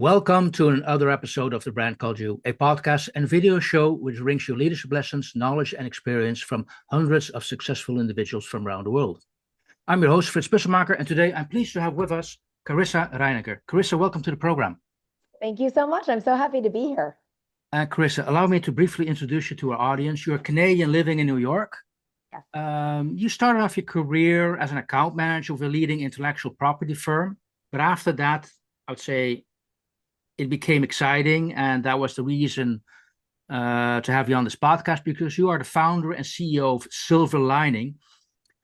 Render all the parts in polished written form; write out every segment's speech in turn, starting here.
Welcome to another episode of The Brand Called You, a podcast and video show which brings you leadership lessons, knowledge, and experience from hundreds of successful individuals from around the world. I'm your host, Frits Bussemaker, and today I'm pleased to have with us Carissa Reiniger. Carissa, welcome to the program. Thank you so much. I'm so happy to be here. Carissa, allow me to briefly introduce you to our audience. You're a Canadian living in New York. Yes. You started off your career as an account manager with a leading intellectual property firm, but after that, I would say it became exciting, and that was the reason to have you on this podcast, because you are the founder and CEO of Silver Lining,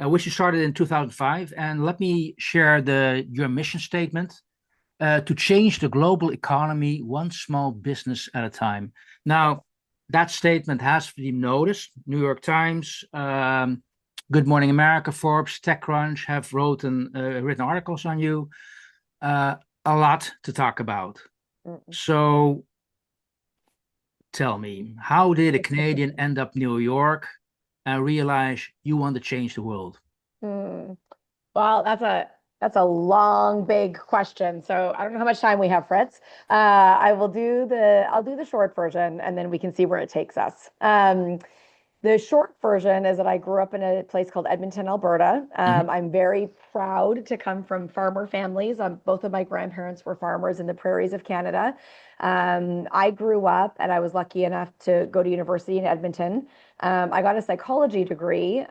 which you started in 2005. And let me share your mission statement: to change the global economy one small business at a time. Now, that statement has been noticed. New York Times, Good Morning America, Forbes, TechCrunch have written articles on you. A lot to talk about. So tell me, how did a Canadian end up New York and realize you want to change the world? Well, that's a long, big question. So I don't know how much time we have, Fritz. I'll do the short version, and then we can see where it takes us. The short version is that I grew up in a place called Edmonton, Alberta. I'm very proud to come from farmer families. Both of my grandparents were farmers in the prairies of Canada. I grew up and I was lucky enough to go to university in Edmonton. I got a psychology degree,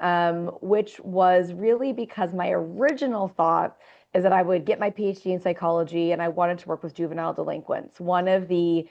which was really because my original thought is that I would get my PhD in psychology and I wanted to work with juvenile delinquents. One of the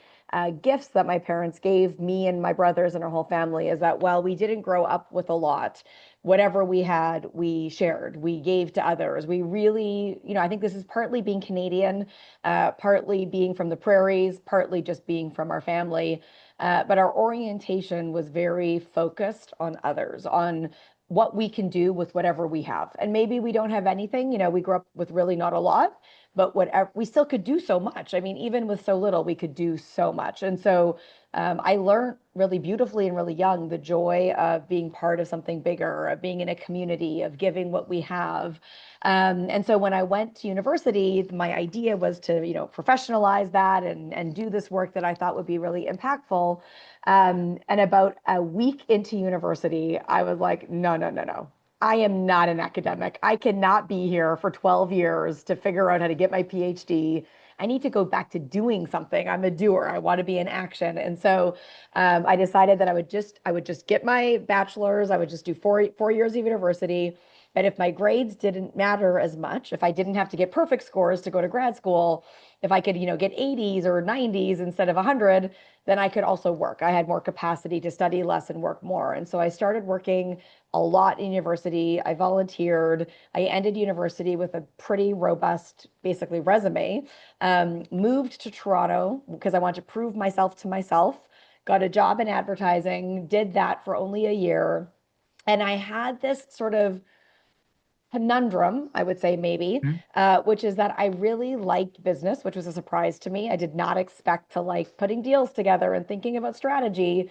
gifts that my parents gave me and my brothers and our whole family is that while we didn't grow up with a lot, whatever we had, we shared, we gave to others. We really, I think this is partly being Canadian, partly being from the prairies, partly just being from our family. But our orientation was very focused on others, on what we can do with whatever we have. And maybe we don't have anything, we grew up with really not a lot, but whatever, we still could do so much. I mean, even with so little, we could do so much. And so I learned really beautifully and really young the joy of being part of something bigger, of being in a community, of giving what we have. And so when I went to university, my idea was to, professionalize that and do this work that I thought would be really impactful. And about a week into university, I was like, no, no, no, no. I am not an academic. I cannot be here for 12 years to figure out how to get my PhD. I need to go back to doing something. I'm a doer. I want to be in action. And so I decided that I would just get my bachelor's. I would just do four years of university. And if my grades didn't matter as much, if I didn't have to get perfect scores to go to grad school, if I could, get 80s or 90s instead of 100, then I could also work. I had more capacity to study less and work more. And so I started working a lot in university. I volunteered. I ended university with a pretty robust, basically, resume. Moved to Toronto because I wanted to prove myself to myself. Got a job in advertising, did that for only a year. And I had this sort of conundrum, I would say maybe, Hmm? which is that I really liked business, which was a surprise to me. I did not expect to like putting deals together and thinking about strategy,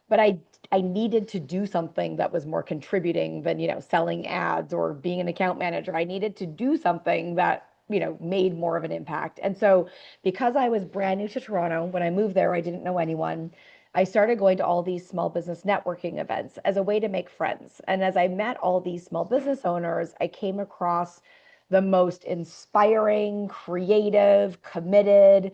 but I needed to do something that was more contributing than, selling ads or being an account manager. I needed to do something that, made more of an impact. And so because I was brand new to Toronto, when I moved there, I didn't know anyone. I started going to all these small business networking events as a way to make friends. And as I met all these small business owners, I came across the most inspiring, creative, committed,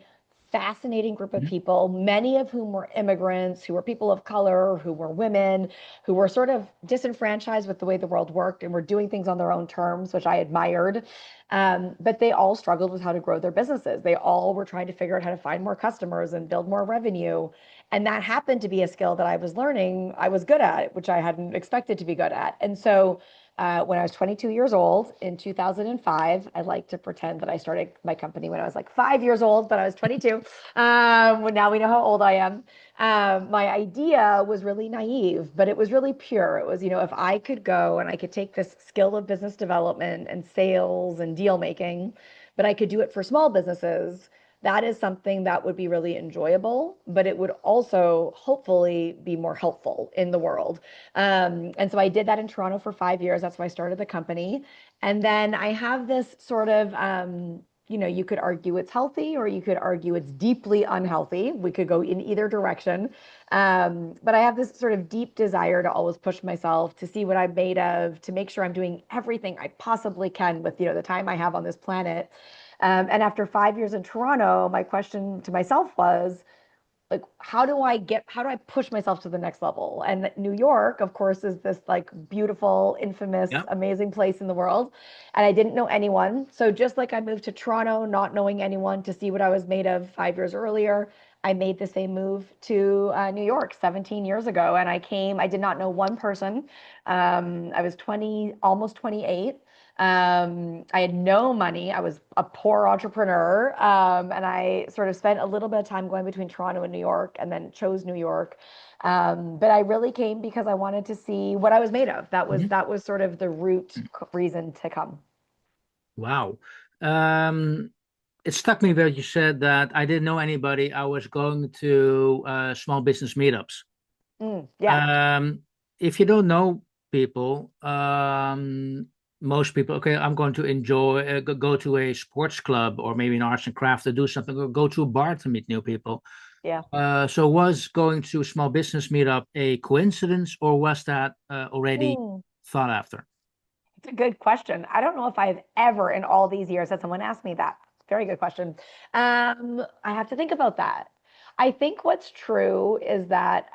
fascinating group of people, many of whom were immigrants, who were people of color, who were women, who were sort of disenfranchised with the way the world worked and were doing things on their own terms, which I admired. But they all struggled with how to grow their businesses. They all were trying to figure out how to find more customers and build more revenue. And that happened to be a skill that I was learning, I was good at, which I hadn't expected to be good at. And so when I was 22 years old in 2005, I like to pretend that I started my company when I was like 5 years old, but I was 22. Now we know how old I am. My idea was really naive, but it was really pure. It was, if I could go and I could take this skill of business development and sales and deal making, but I could do it for small businesses, that is something that would be really enjoyable, but it would also hopefully be more helpful in the world. And so I did that in Toronto for 5 years. That's why I started the company. And then I have this sort of you could argue it's healthy or you could argue it's deeply unhealthy. We could go in either direction. But I have this sort of deep desire to always push myself, to see what I'm made of, to make sure I'm doing everything I possibly can with, the time I have on this planet. And after 5 years in Toronto, my question to myself was, like, how do I push myself to the next level? And New York, of course, is this like beautiful, infamous, Yeah. amazing place in the world. And I didn't know anyone. So just like I moved to Toronto, not knowing anyone, to see what I was made of 5 years earlier, I made the same move to New York 17 years ago. And I did not know one person. I was 20, almost 28. I had no money. I was a poor entrepreneur. And I sort of spent a little bit of time going between Toronto and New York, and then chose New York. But I really came because I wanted to see what I was made of. Mhm. That was sort of the root reason to come. Wow. Um, it struck me that you said that I didn't know anybody. I was going to small business meetups. Yeah. Um, if you don't know people, most people, okay, I'm going to enjoy go to a sports club or maybe an arts and craft to do something, or go to a bar to meet new people. Yeah. So was going to a small business meetup a coincidence, or was that already Mm. thought after? It's a good question. I don't know if I've ever in all these years had someone ask me that. Very good question. I have to think about that. I think what's true is that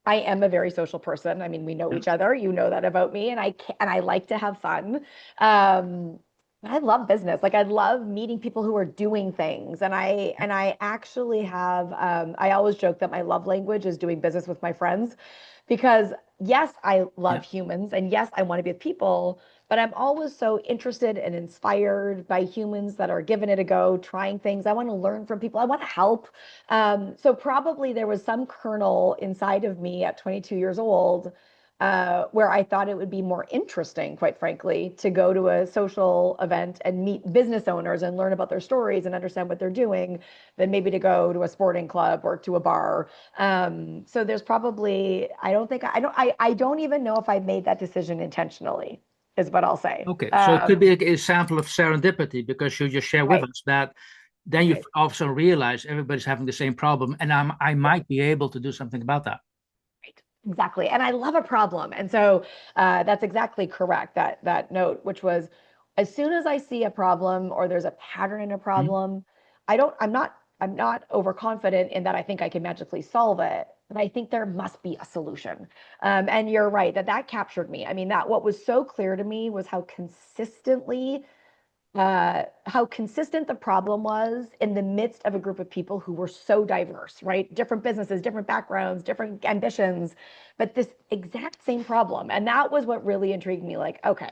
I am a very social person. I mean, we know Yeah. each other. You know that about me, and I like to have fun. Um, I love business. Like, I love meeting people who are doing things, and I actually have. I always joke that my love language is doing business with my friends, because yes, I Yeah. love humans, and yes, I want to be with people, but I'm always so interested and inspired by humans that are giving it a go, trying things. I want to learn from people. I want to help. So probably there was some kernel inside of me at 22 years old, where I thought it would be more interesting, quite frankly, to go to a social event and meet business owners and learn about their stories and understand what they're doing, than maybe to go to a sporting club or to a bar. So there's probably, I don't even know if I made that decision intentionally, is what I'll say. Okay, so it could be an example of serendipity because you just share with Right, us that then you right. also realize everybody's having the same problem, and I might be able to do something about that. Right. Exactly. And I love a problem. And so that's exactly correct, that note, which was, as soon as I see a problem or there's a pattern in a Mhm. problem, I'm not overconfident in that I think I can magically solve it, but I think there must be a solution. And you're right, that captured me. I mean, that what was so clear to me was how consistent the problem was in the midst of a group of people who were so diverse, right? Different businesses, different backgrounds, different ambitions, but this exact same problem. And that was what really intrigued me. Like, okay,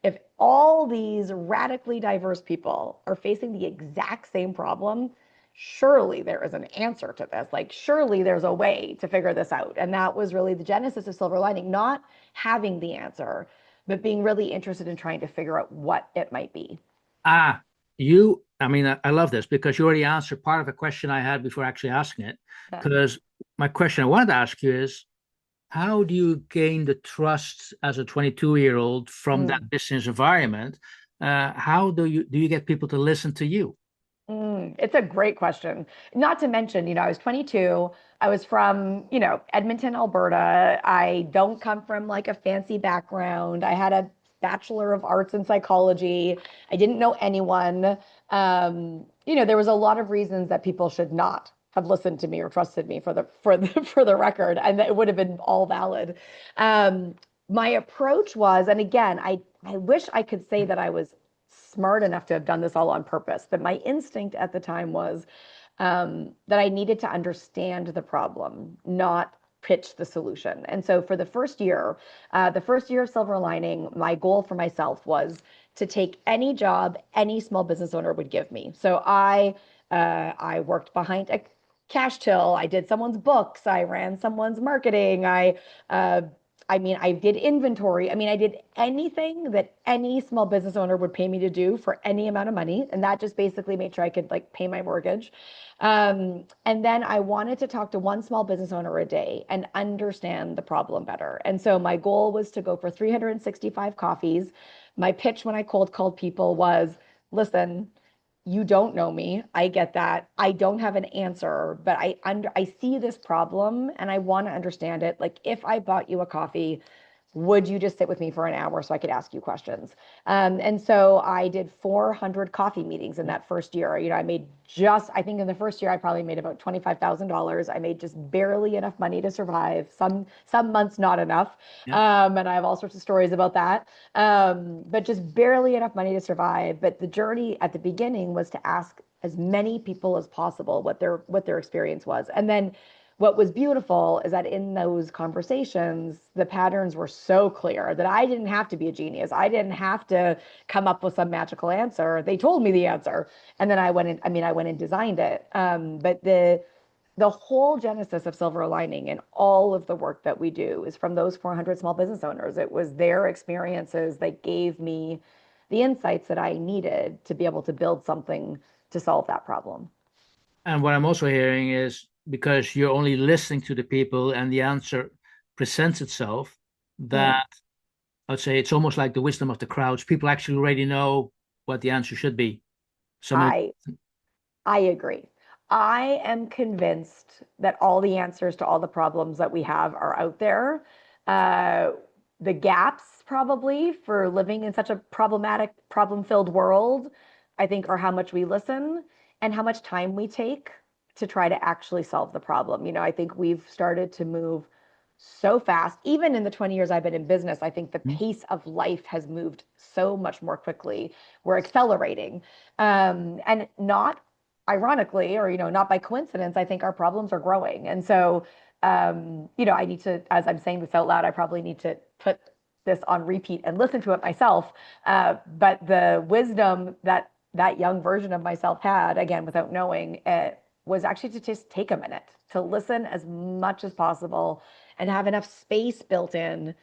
if all these radically diverse people are facing the exact same problem, surely there is an answer to this. Like, surely there's a way to figure this out. And that was really the genesis of Silver Lining, not having the answer, but being really interested in trying to figure out what it might be. Ah, I mean, I love this because you already answered part of a question I had before actually asking it. Yeah. Because my question I wanted to ask you is, how do you gain the trust as a 22-year-old from that Mm. business environment? How do you get people to listen to you? It's a great question. Not to mention, I was 22. I was from, Edmonton, Alberta. I don't come from like a fancy background. I had a Bachelor of Arts in psychology. I didn't know anyone. There was a lot of reasons that people should not have listened to me or trusted me for the record, and it would have been all valid. Um, my approach was, and again, I wish I could say that I was smart enough to have done this all on purpose. But my instinct at the time was that I needed to understand the problem, not pitch the solution. And so for the first year of Silver Lining, my goal for myself was to take any job any small business owner would give me. So I worked behind a cash till. I did someone's books. I ran someone's marketing. Uh, I did inventory. I mean, I did anything that any small business owner would pay me to do for any amount of money. And that just basically made sure I could like pay my mortgage. And then I wanted to talk to one small business owner a day and understand the problem better. And so my goal was to go for 365 coffees. My pitch when I cold called people was, listen, you don't know me. I get that. I don't have an answer, but I see this problem and I want to understand it. Like if I bought you a coffee, would you just sit with me for an hour so I could ask you questions? And so I did 400 coffee meetings in that first year. You know, I think in the first year, I probably made about $25,000. I made just barely enough money to survive. Some months not enough. Yeah. And I have all sorts of stories about that. But just barely enough money to survive. But the journey at the beginning was to ask as many people as possible what their experience was. And then what was beautiful is that in those conversations, the patterns were so clear that I didn't have to be a genius. I didn't have to come up with some magical answer. They told me the answer. And then I went and designed it. But the whole genesis of Silver Lining and all of the work that we do is from those 400 small business owners. It was their experiences that gave me the insights that I needed to be able to build something to solve that problem. And what I'm also hearing is because you're only listening to the people and the answer presents itself, Mm. that I'd say it's almost like the wisdom of the crowds. People actually already know what the answer should be. Somebody, I I agree. I am convinced that all the answers to all the problems that we have are out there. Uh, the gaps, probably, for living in such a problematic, problem-filled world, I think, are how much we listen and how much time we take to try to actually solve the problem. You know, I think we've started to move so fast. Even in the 20 years I've been in business, I think the pace of life has moved so much more quickly. We're accelerating. And not ironically, or not by coincidence, I think our problems are growing. And so, I need to, as I'm saying this out loud, I probably need to put this on repeat and listen to it myself. But the wisdom that that young version of myself had, again, without knowing it, was actually to just take a minute to listen as much as possible and have enough space built in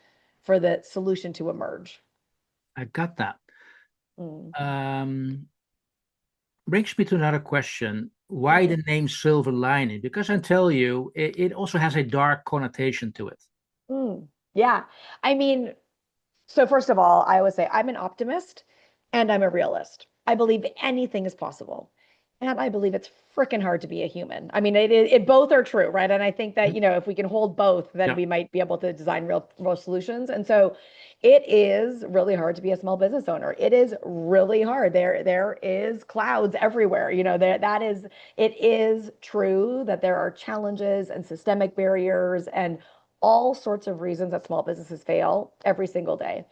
for the solution to emerge. I got that. Mm. Um, Brings me to another question. Why Mm. the name Silver Lining? Because I tell you, it also has a dark connotation to it. Mm. Yeah. I mean, so first of all, I always say I'm an optimist and I'm a realist. I believe anything is possible. And I believe it's freaking hard to be a human. I mean, it both are true, right? And I think that, if we can hold both, then Yeah. we might be able to design real solutions. And so it is really hard to be a small business owner. It is really hard. There is clouds everywhere. It is true that there are challenges and systemic barriers and all sorts of reasons that small businesses fail every single day.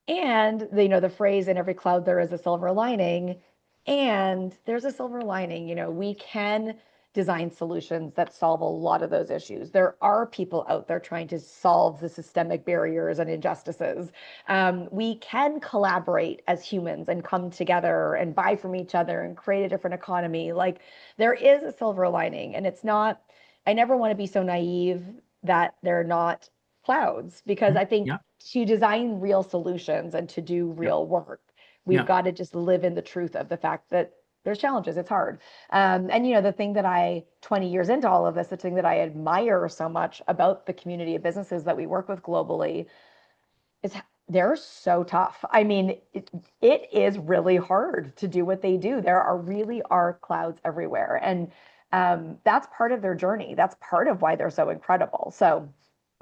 And the phrase in every cloud there is a silver lining, and there's a silver lining. We can design solutions that solve a lot of those issues. There are people out there trying to solve the systemic barriers and injustices. We can collaborate as humans and come together and buy from each other and create a different economy. Like there is a silver lining, and it's not, I never want to be so naive that they're not clouds, because I think Yeah. to design real solutions and to do Yeah. real work, we've Yeah. got to just live in the truth of the fact that there's challenges. It's hard. And the thing that 20 years into all of this, the thing that I admire so much about the community of businesses that we work with globally is they're so tough. I mean, it is really hard to do what they do. Really are clouds everywhere. And that's part of their journey. That's part of why they're so incredible. So,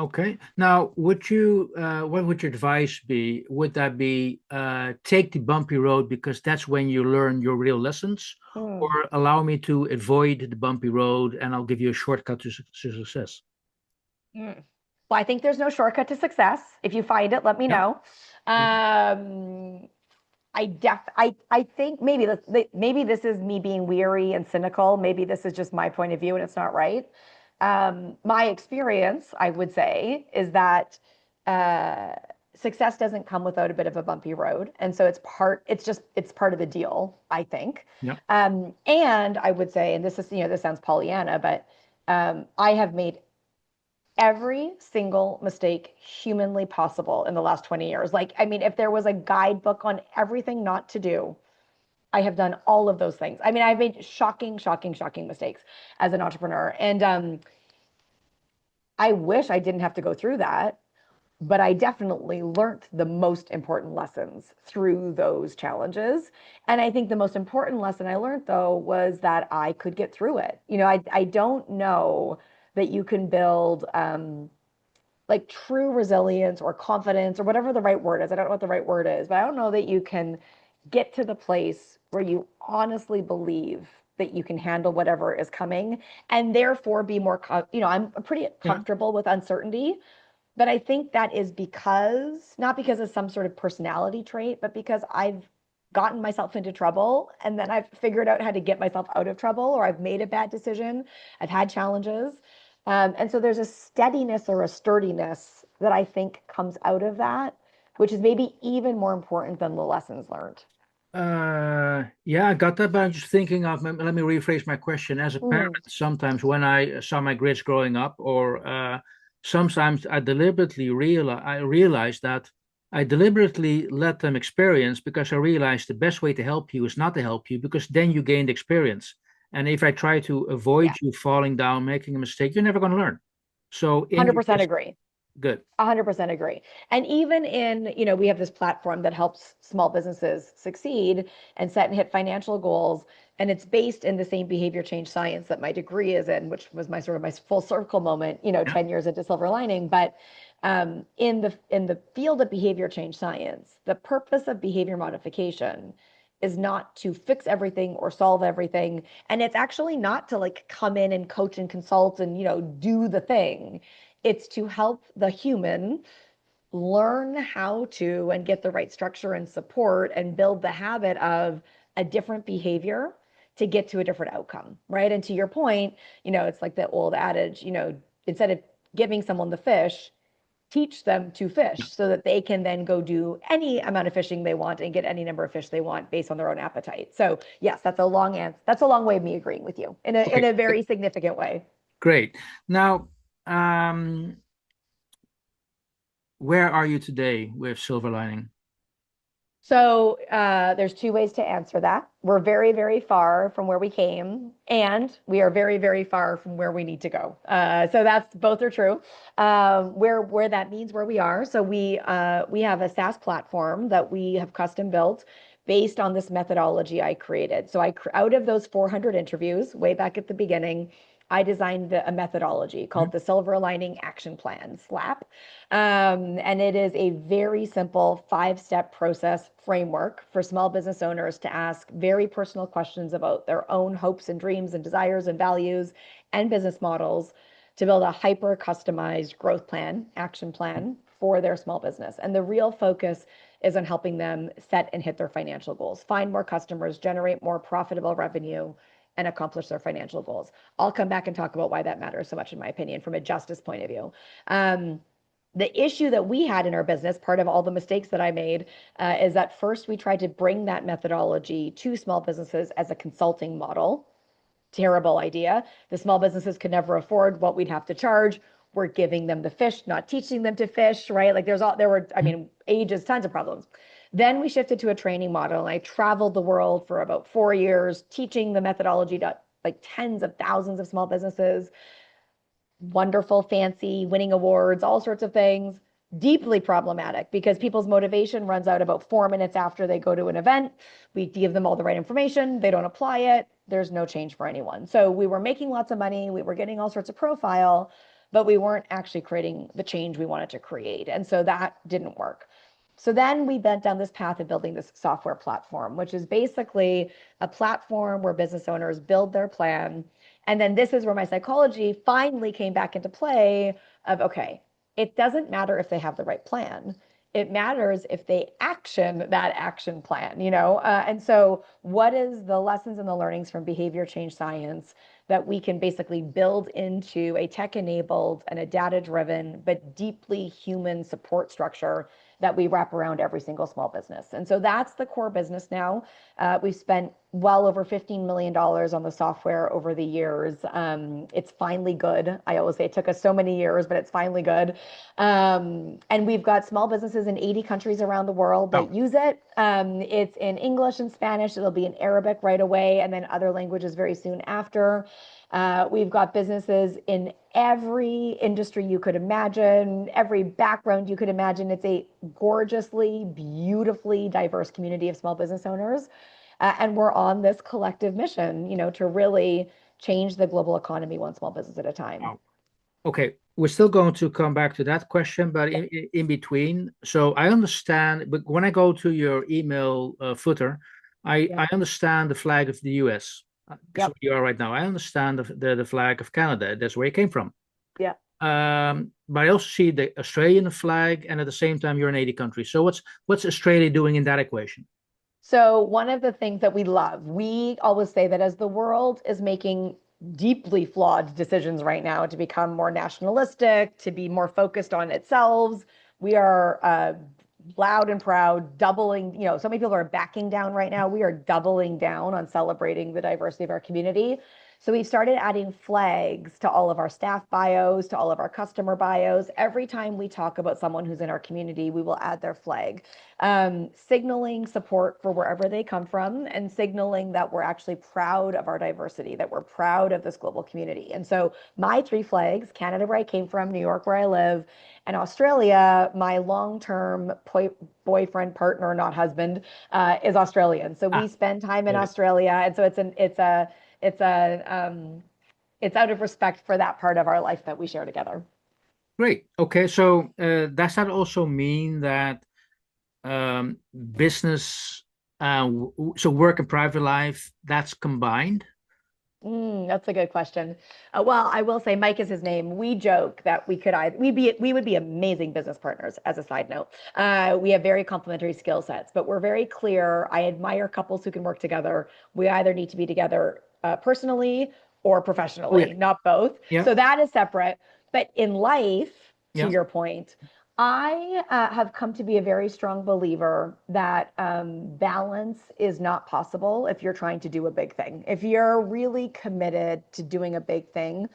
Okay. Now, what would your advice be? Would that be take the bumpy road because that's when you learn your real lessons, or hmm. allow me to avoid the bumpy road and I'll give you a shortcut to success? Mm. Well, I think there's no shortcut to success. If you find it, let me Yeah. know. Um, I think maybe this is me being weary and cynical. Maybe this is just my point of view and it's not right. My experience, I would say, is that uh, success doesn't come without a bit of a bumpy road, and so it's part of the deal, I think. Yeah. And I would say, and this sounds Pollyanna, but I have made every single mistake humanly possible in the last 20 years. Like, I mean, if there was a guidebook on everything not to do, I have done all of those things. I mean, I've made shocking, shocking, shocking mistakes as an entrepreneur. And I wish I didn't have to go through that, but I definitely learned the most important lessons through those challenges. And I think the most important lesson I learned, though, was that I could get through it. I don't know that you can build like true resilience or confidence or whatever the right word is. I don't know what the right word is, but I don't know that you can get to the place where you honestly believe that you can handle whatever is coming and therefore be more, I'm pretty Yeah. comfortable with uncertainty. But I think that is because, not because of some sort of personality trait, but because I've gotten myself into trouble and then I've figured out how to get myself out of trouble, or I've made a bad decision. I've had challenges. And so there's a steadiness or a sturdiness that I think comes out of that, which is maybe even more important than the lessons learned. Yeah, I got that, but I'm just thinking of, let me rephrase my question. As a parent, Mm, sometimes when I saw my grades growing up, or sometimes I realized that I deliberately let them experience because I realized the best way to help you is not to help you because then you gained experience. And if I try to avoid yeah, you falling down, making a mistake, you're never going to learn. So in your 100% case, agree. good. 100% agree. And even in, we have this platform that helps small businesses succeed and set and hit financial goals. And it's based in the same behavior change science that my degree is in, which was my sort of my full circle moment, Yeah. 10 years into silver lining. But in the field of behavior change science, the purpose of behavior modification is not to fix everything or solve everything. And it's actually not to like come in and coach and consult and, do the thing. It's to help the human learn how to and get the right structure and support and build the habit of a different behavior to get to a different outcome, right? And to your point, it's like the old adage, instead of giving someone the fish, teach them to fish so that they can then go do any amount of fishing they want and get any number of fish they want based on their own appetite. So yes, that's a long answer. That's a long way of me agreeing with you in a Okay, very significant way. great. Now, um, where are you today with Silver Lining? So there's two ways to answer that. We're very, very far from where we came, and we are very, very far from where we need to go. So that's both are true. Where that means where we are. So we have a SaaS platform that we have custom built based on this methodology I created. So out of those 400 interviews, way back at the beginning, I designed a methodology called Mhm. the Silver Lining Action Plan, SLAP. And it is a very simple 5-step process framework for small business owners to ask very personal questions about their own hopes and dreams and desires and values and business models to build a hyper customized growth plan, action plan for their small business. And the real focus is on helping them set and hit their financial goals, find more customers, generate more profitable revenue, and accomplish their financial goals. I'll come back and talk about why that matters so much, in my opinion, from a justice point of view. The issue that we had in our business, part of all the mistakes that I made, is that first we tried to bring that methodology to small businesses as a consulting model. Terrible idea. The small businesses could never afford what we'd have to charge. We're giving them the fish, not teaching them to fish, right? Like there were, I mean, ages, tons of problems. Then we shifted to a training model, and I traveled the world for about 4 years, teaching the methodology to like tens of thousands of small businesses. Wonderful, fancy, winning awards, all sorts of things. Deeply problematic because people's motivation runs out about 4 minutes after they go to an event. We give them all the right information, they don't apply it. There's no change for anyone. So we were making lots of money, we were getting all sorts of profile, but we weren't actually creating the change we wanted to create. And so that didn't work. So then we bent down this path of building this software platform, which is basically a platform where business owners build their plan. And then this is where my psychology finally came back into play of, okay, it doesn't matter if they have the right plan. It matters if they action that action plan, And so, what is the lessons and the learnings from behavior change science that we can basically build into a tech-enabled and a data-driven but deeply human support structure that we wrap around every single small business? And so that's the core business now. We've spent well over $15 million on the software over the years. It's finally good. I always say it took us so many years, but it's finally good. And we've got small businesses in 80 countries around the world Oh, that use it. It's in English and Spanish. It'll be in Arabic right away, and then other languages very soon after. We've got businesses in every industry you could imagine, every background you could imagine. It's a gorgeously, beautifully diverse community of small business owners. And we're on this collective mission, to really change the global economy one small business at a time. Wow. Okay, we're still going to come back to that question, but Yeah, in between. So I understand, but when I go to your email footer, yeah, I understand the flag of the US. That's yep, where you are right now. I understand the flag of Canada. That's where you came from. yeah. But I also see the Australian flag, and at the same time, you're in 80 countries. So what's Australia doing in that equation? So, one of the things that we love, we always say that as the world is making deeply flawed decisions right now to become more nationalistic, to be more focused on itself, we are loud and proud, doubling, so many people are backing down right now. We are doubling down on celebrating the diversity of our community. So we've started adding flags to all of our staff bios, to all of our customer bios. Every time we talk about someone who's in our community, we will add their flag, signaling support for wherever they come from and signaling that we're actually proud of our diversity, that we're proud of this global community. And so my three flags, Canada, where I came from, New York, where I live, and Australia, my long-term boyfriend, partner, not husband, is Australian. So we Ah, spend time in get it. Australia, and so it's out of respect for that part of our life that we share together. Great. Okay, so does that also mean that business, so work and private life, that's combined? That's a good question. Well, I will say Mike is his name. We joke that we would be amazing business partners. As a side note, we have very complementary skill sets, but we're very clear. I admire couples who can work together. We either need to be together personally or Oh yeah, professionally, not both. yeah, So that is separate. But in life, to yeah, your point, I have come to be a very strong believer that balance is not possible if you're trying to do a big thing. If you're really committed to doing a big thing,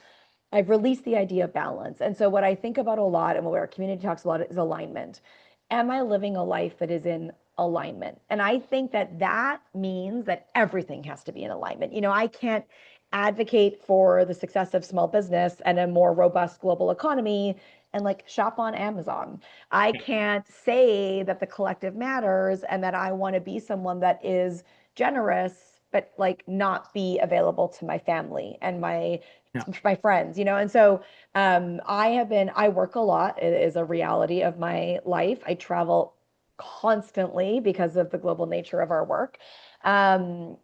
I've released the idea of balance. And so, what I think about a lot and what our community talks a lot is alignment. Am I living a life that is in alignment? And I think that that means that everything has to be in alignment. I can't advocate for the success of small business and a more robust global economy and like shop on Amazon. I can't say that the collective matters and that I want to be someone that is generous, but like not be available to my family and yeah. my friends, and so I work a lot. It is a reality of my life. I travel constantly because of the global nature of our work. Um,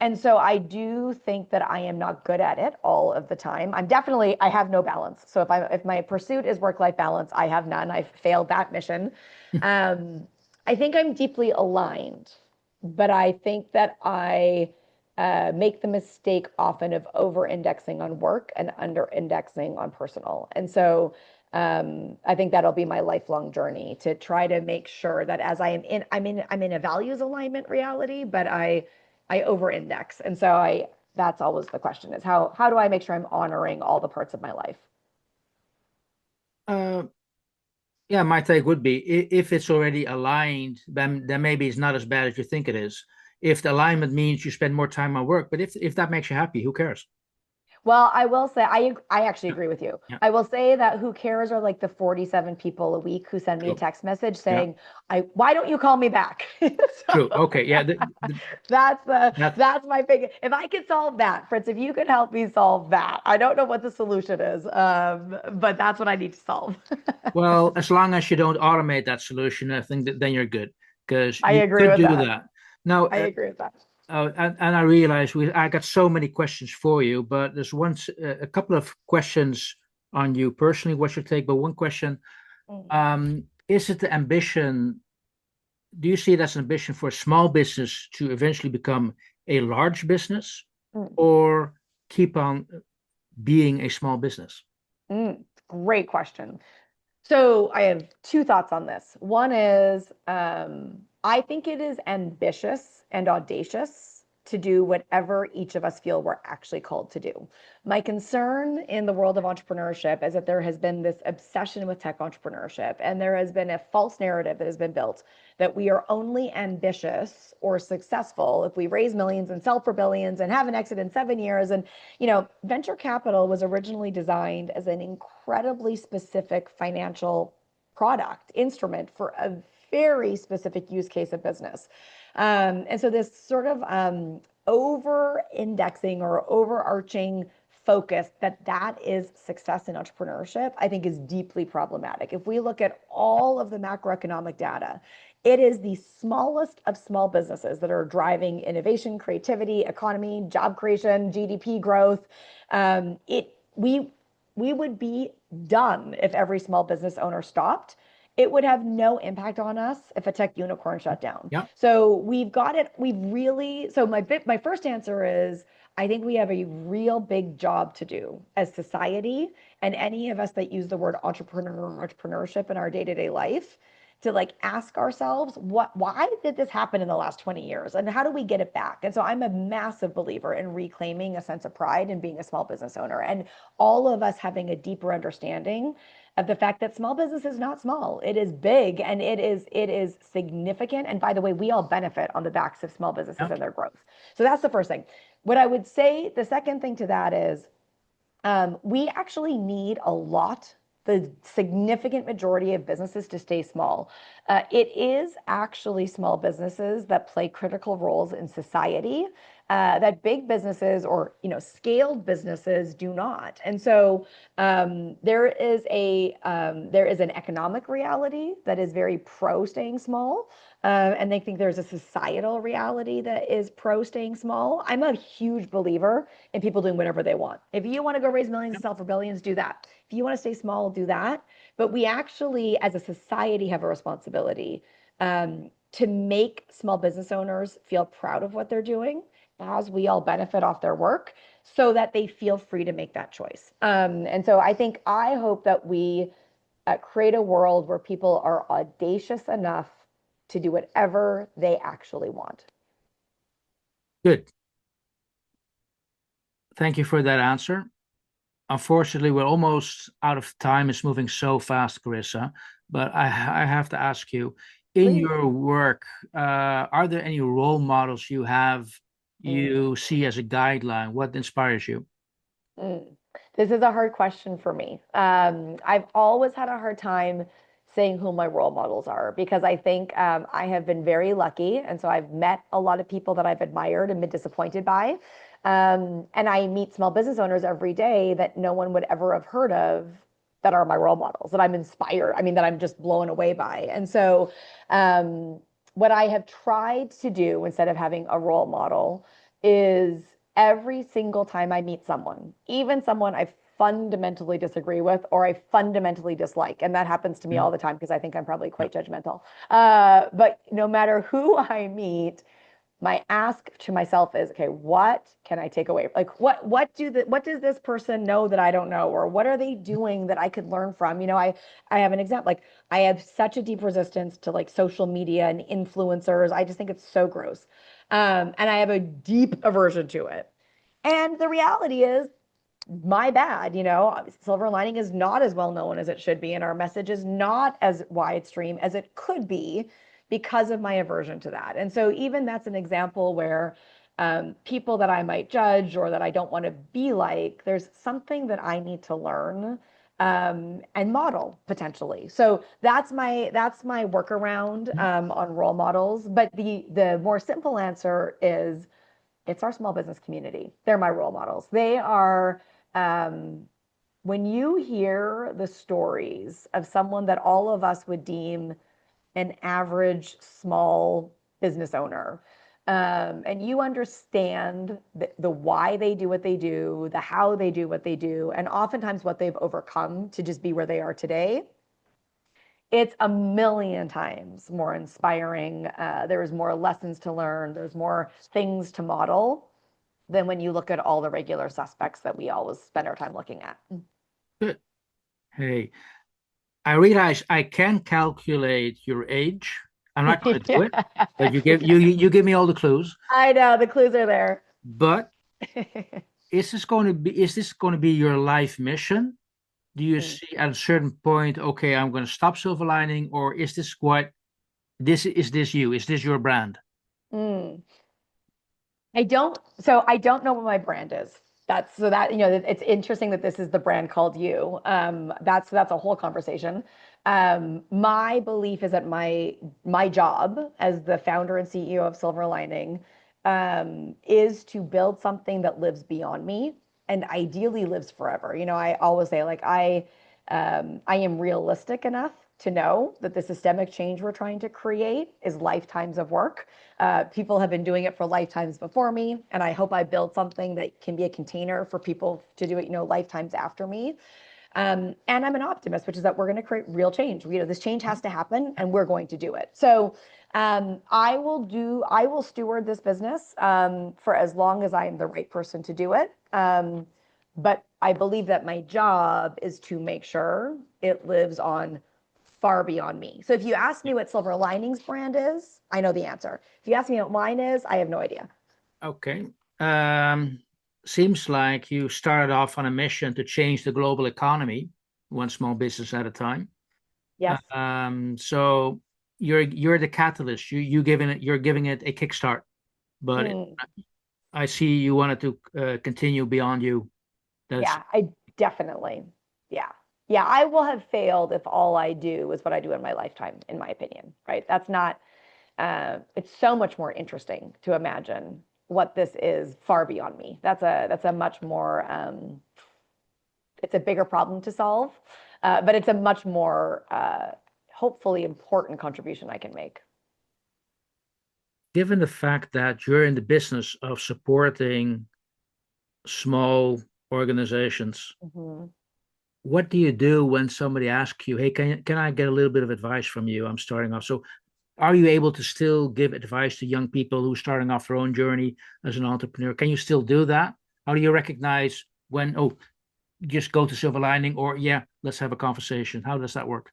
and so I do think that I am not good at it all of the time. I have no balance. So if my pursuit is work-life balance, I have none. I've failed that mission. Um, I think I'm deeply aligned, but I think that I make the mistake often of over-indexing on work and under-indexing on personal. And so I think that'll be my lifelong journey to try to make sure that as I'm in a values alignment reality, but I over-index. And so that's always the question is how do I make sure I'm honoring all the parts of my life? Uh, yeah, my take would be if it's already aligned, then maybe it's not as bad as you think it is. If the alignment means you spend more time on work, but if that makes you happy, who cares? Well, I will say I actually Yeah, agree with you. yeah, I will say that who cares are like the 47 people a week who send me a true. text message Yeah, saying, "I why don't you call me back?" true. So Okay, yeah, that that's my big. If I could solve that, Fritz, if you could help me solve that, I don't know what the solution is, but that's what I need to solve. well, as long as you don't automate that solution, I think that then you're good because I you agree could with do that. that. Now, I agree with that. and I realize I got so many questions for you, but there's a couple of questions on you personally. What's your take? But one question, Mm. is it the ambition? Do you see it as an ambition for a small business to eventually become a large business Mm. or keep on being a small business? Great question. So I have two thoughts on this. One is I think it is ambitious and audacious to do whatever each of us feel we're actually called to do. My concern in the world of entrepreneurship is that there has been this obsession with tech entrepreneurship, and there has been a false narrative that has been built that we are only ambitious or successful if we raise millions and sell for billions and have an exit in 7 years. And, venture capital was originally designed as an incredibly specific financial product instrument for a very specific use case of business. And so this sort of over indexing or overarching focus that is success in entrepreneurship, I think is deeply problematic. If we look at all of the macroeconomic data, it is the smallest of small businesses that are driving innovation, creativity, economy, job creation, GDP growth. We would be done if every small business owner stopped. It would have no impact on us if a tech unicorn shut down. Yeah. So we've got it. So my first answer is I think we have a real big job to do as society, and any of us that use the word entrepreneurship in our day-to-day life, to like ask ourselves why did this happen in the last 20 years and how do we get it back? And so I'm a massive believer in reclaiming a sense of pride in being a small business owner, and all of us having a deeper understanding of the fact that small business is not small. It is big, and it is significant. And by the way, we all benefit on the backs of small businesses Yeah. and their growth. So that's the first thing. What I would say, the second thing to that is we actually need the significant majority of businesses to stay small. It is actually small businesses that play critical roles in society that big businesses or scaled businesses do not. And so there is an economic reality that is very pro staying small. And they think there's a societal reality that is pro staying small. I'm a huge believer in people doing whatever they want. If you want to go raise millions and sell for billions, do that. If you want to stay small, do that. But we actually, as a society, have a responsibility to make small business owners feel proud of what they're doing as we all benefit off their work so that they feel free to make that choice. And so I hope that we create a world where people are audacious enough to do whatever they actually want. Good. Thank you for that answer. Unfortunately, we're almost out of time. It's moving so fast, Carissa. But I have to ask you, in Please. your work, are there any role models you see as a guideline? What inspires you? Mm. This is a hard question for me. I've always had a hard time saying who my role models are because I think I have been very lucky. And so I've met a lot of people that I've admired and been disappointed by. And I meet small business owners every day that no one would ever have heard of that are my role models, that I'm inspired. I mean, that I'm just blown away by. And so what I have tried to do instead of having a role model is every single time I meet someone, even someone I fundamentally disagree with or I fundamentally dislike, and that happens to me Mm. all the time because I think I'm probably Yeah. quite judgmental. But no matter who I meet, my ask to myself is, okay, what can I take away? Like what does this person know that I don't know? Or what are they doing that I could learn from? I have an example. Like I have such a deep resistance to like social media and influencers. I just think it's so gross. And I have a deep aversion to it. And the reality is my bad, Silver Lining is not as well known as it should be, and our message is not as widestream as it could be because of my aversion to that. And so even that's an example where people that I might judge or that I don't want to be like, there's something that I need to learn and model potentially. So that's my workaround on role models. But the more simple answer is it's our small business community. They're my role models. They are, when you hear the stories of someone that all of us would deem an average small business owner, and you understand the why they do what they do, the how they do what they do, and oftentimes what they've overcome to just be where they are today, it's a million times more inspiring. There's more lessons to learn. There's more things to model than when you look at all the regular suspects that we always spend our time looking at. Good. Hey, I realize I can calculate your age. I'm not going to do it, but you give me all the clues. I know the clues are there. But is this going to be your life mission? Do you Mm. see at a certain point, okay, I'm going to stop silver lining, or is this you? Is this your brand? Mm. I don't know what my brand is. That's so that, it's interesting that this is the brand called you. That's a whole conversation. My belief is that my job as the founder and CEO of Silver Lining is to build something that lives beyond me and ideally lives forever. I always say, like, I am realistic enough to know that the systemic change we're trying to create is lifetimes of work. People have been doing it for lifetimes before me, and I hope I build something that can be a container for people to do it, lifetimes after me. And I'm an optimist, which is that we're going to create real change. This change has to happen, and we're going to do it. So I will steward this business for as long as I am the right person to do it. But I believe that my job is to make sure it lives on far beyond me. So if you ask me what Silver Linings brand is, I know the answer. If you ask me what mine is, I have no idea. Okay. Seems like you started off on a mission to change the global economy, one small business at a time. Yes. So you're the catalyst. You're giving it a kickstart. But Mm. I see you wanted to continue beyond you. That's Yeah, I definitely. Yeah. Yeah, I will have failed if all I do is what I do in my lifetime, in my opinion, right? That's not, it's so much more interesting to imagine what this is far beyond me. That's a much more, it's a bigger problem to solve, but it's a much more, hopefully important contribution I can make. given the fact that you're in the business of supporting small organizations. Mhm. What do you do when somebody asks you, "Hey, can I get a little bit of advice from you? I'm starting off." So, are you able to still give advice to young people who are starting off their own journey as an entrepreneur? Can you still do that? How do you recognize when, oh, just go to silver lining, or yeah, let's have a conversation? How does that work?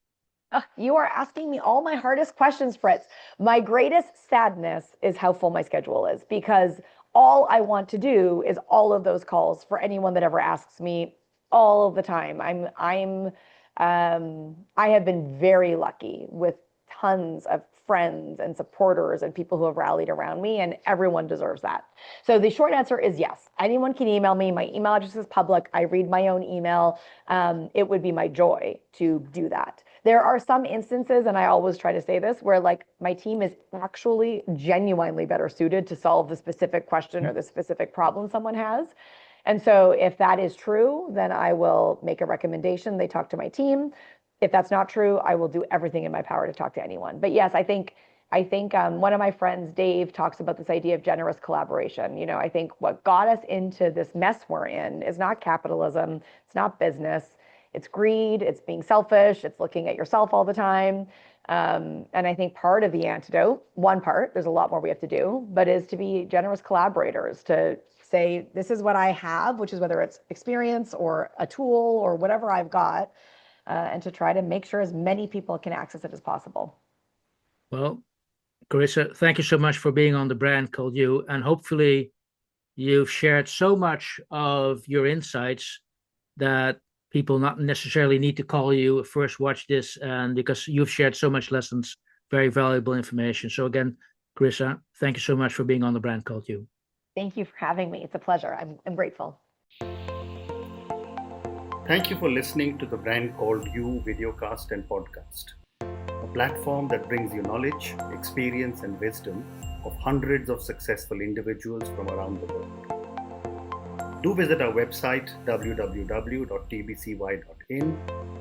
You are asking me all my hardest questions, Fritz. My greatest sadness is how full my schedule is because all I want to do is all of those calls for anyone that ever asks me all of the time. I have been very lucky with tons of friends and supporters and people who have rallied around me, and everyone deserves that. So the short answer is yes. Anyone can email me. My email address is public. I read my own email. It would be my joy to do that. There are some instances, and I always try to say this, where like my team is actually genuinely better suited to solve the specific question or the specific problem someone has. And so if that is true, then I will make a recommendation. They talk to my team. If that's not true, I will do everything in my power to talk to anyone. But yes, I think one of my friends, Dave, talks about this idea of generous collaboration. I think what got us into this mess we're in is not capitalism, it's not business, it's greed, it's being selfish, it's looking at yourself all the time. And I think part of the antidote, one part, there's a lot more we have to do, but is to be generous collaborators, to say, this is what I have, which is whether it's experience or a tool or whatever I've got, and to try to make sure as many people can access it as possible. Well, Carissa, thank you so much for being on the brand called you, and hopefully you've shared so much of your insights that people not necessarily need to call you first watch this, and because you've shared so much lessons, very valuable information. So again, Carissa, thank you so much for being on the brand called you. Thank you for having me. It's a pleasure. I'm grateful. Thank you for listening to the Brand Called You videocast and podcast, a platform that brings you knowledge, experience, and wisdom of hundreds of successful individuals from around the world. Do visit our website www.tbcy.in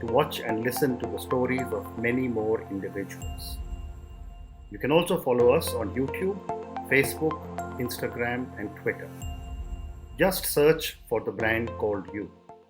to watch and listen to the stories of many more individuals. You can also follow us on YouTube, Facebook, Instagram, and Twitter. Just search for the brand called you.